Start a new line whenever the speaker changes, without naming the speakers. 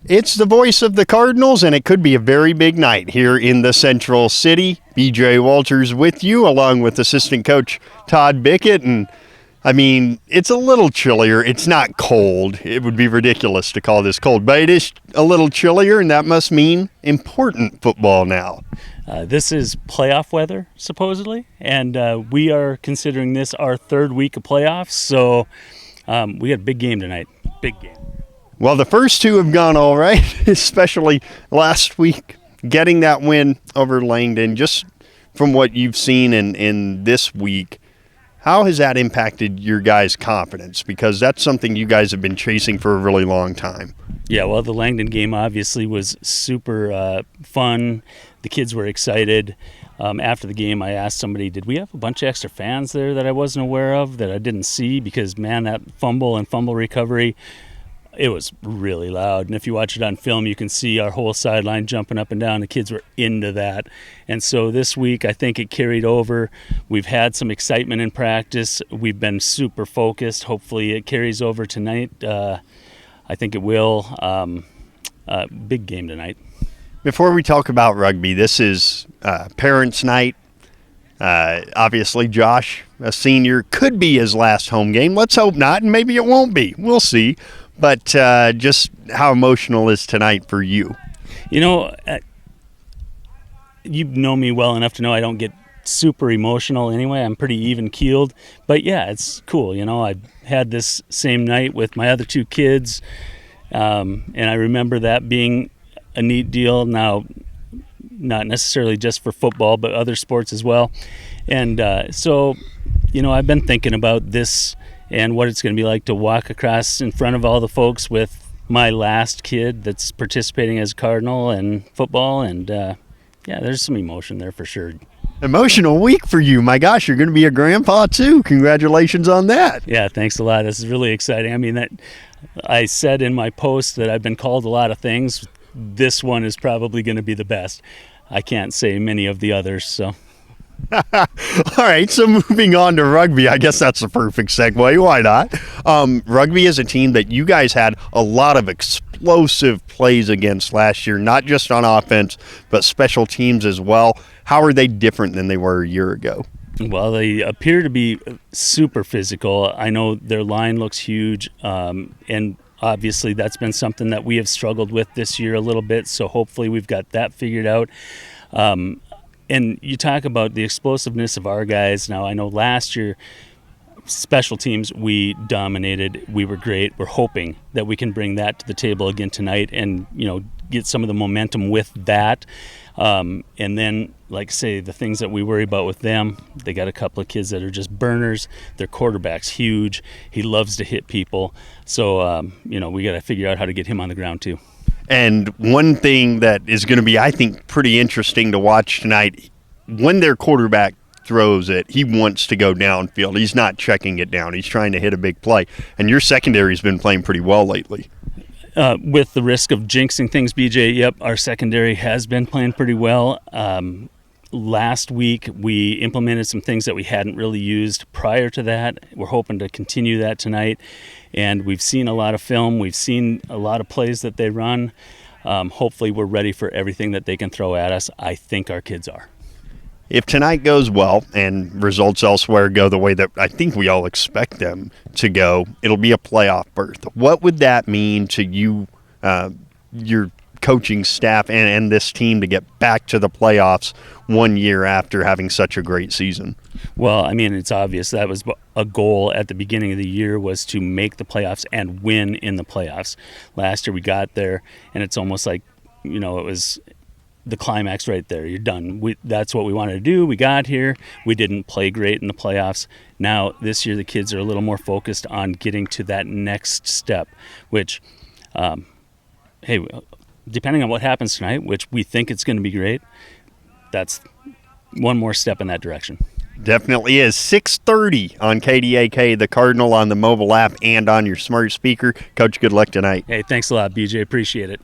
It's the voice of the Cardinals, and it could be a very big night here in the Central City. BJ Walters with you, along with assistant coach Todd Bickett. And, I mean, it's a little chillier. It's not cold. It would be ridiculous to call this cold, but it is a little chillier, and that must mean important football now.
This is playoff weather, supposedly, and we are considering this our third week of playoffs, so we got a big game tonight. Big game.
Well, the first two have gone all right, especially last week, getting that win over Langdon. Just from what you've seen in this week, how has that impacted your guys' confidence? Because that's something you guys have been chasing for a really long time.
Yeah, well, the Langdon game obviously was super fun. The kids were excited. After the game, I asked somebody, did we have a bunch of extra fans there that I wasn't aware of, that I didn't see? Because, man, that fumble and fumble recovery, it was really loud. And if you watch it on film, you can see our whole sideline jumping up and down. The kids were into that. And so this week, I think it carried over. We've had some excitement in practice. We've been super focused. Hopefully it carries over tonight. I think it will. Big game tonight.
Before we talk about rugby, this is Parents' Night. Obviously, Josh, a senior, could be his last home game. Let's hope not, and maybe it won't be. We'll see. But just how emotional is tonight for you?
You know, you know me well enough to know I don't get super emotional anyway. I'm pretty even-keeled. But, yeah, it's cool. You know, I had this same night with my other two kids, and I remember that being a neat deal. Now, not necessarily just for football, but other sports as well. And so, you know, I've been thinking about this and what it's going to be like to walk across in front of all the folks with my last kid that's participating as Cardinal and football. And, yeah, there's some emotion there for sure.
Emotional week for you. My gosh, you're going to be a grandpa too. Congratulations on that.
Yeah, thanks a lot. This is really exciting. I mean, that I said in my post that I've been called a lot of things. This one is probably going to be the best. I can't say many of the others, so.
All right, so moving on to rugby, I guess that's the perfect segue. Why not? Rugby is a team that you guys had a lot of explosive plays against last year, not just on offense, but special teams as well. How are they different than they were a year ago?
Well, they appear to be super physical. I know their line looks huge, and obviously that's been something that we have struggled with this year a little bit, so hopefully we've got that figured out. And you talk about the explosiveness of our guys. Now, I know last year, special teams, we dominated. We were great. We're hoping that we can bring that to the table again tonight and, you know, get some of the momentum with that. And then, like say, the things that we worry about with them, they got a couple of kids that are just burners. Their quarterback's huge. He loves to hit people. So, you know, we got to figure out how to get him on the ground too.
And one thing that is going to be, I think, pretty interesting to watch tonight, when their quarterback throws it, he wants to go downfield. He's not checking it down. He's trying to hit a big play. And your secondary's been playing pretty well lately.
With the risk of jinxing things, BJ, yep, our secondary has been playing pretty well. Last week, we implemented some things that we hadn't really used prior to that. We're hoping to continue that tonight. And we've seen a lot of film. We've seen a lot of plays that they run. Hopefully, we're ready for everything that they can throw at us. I think our kids are.
If tonight goes well and results elsewhere go the way that I think we all expect them to go, it'll be a playoff berth. What would that mean to you, your coaching staff, and this team to get back to the playoffs 1 year after having such a great season?
Well, I mean, it's obvious that was a goal at the beginning of the year, was to make the playoffs and win in the playoffs. Last year we got there, and it's almost like, you know, it was the climax right there. You're done. That's what we wanted to do. We got here. We didn't play great in the playoffs. Now, this year, the kids are a little more focused on getting to that next step, which, hey, depending on what happens tonight, which we think it's going to be great, that's one more step in that direction.
Definitely is. 6:30 on KDAK, the Cardinal, on the mobile app and on your smart speaker. Coach, good luck tonight.
Hey, thanks a lot, BJ. Appreciate it.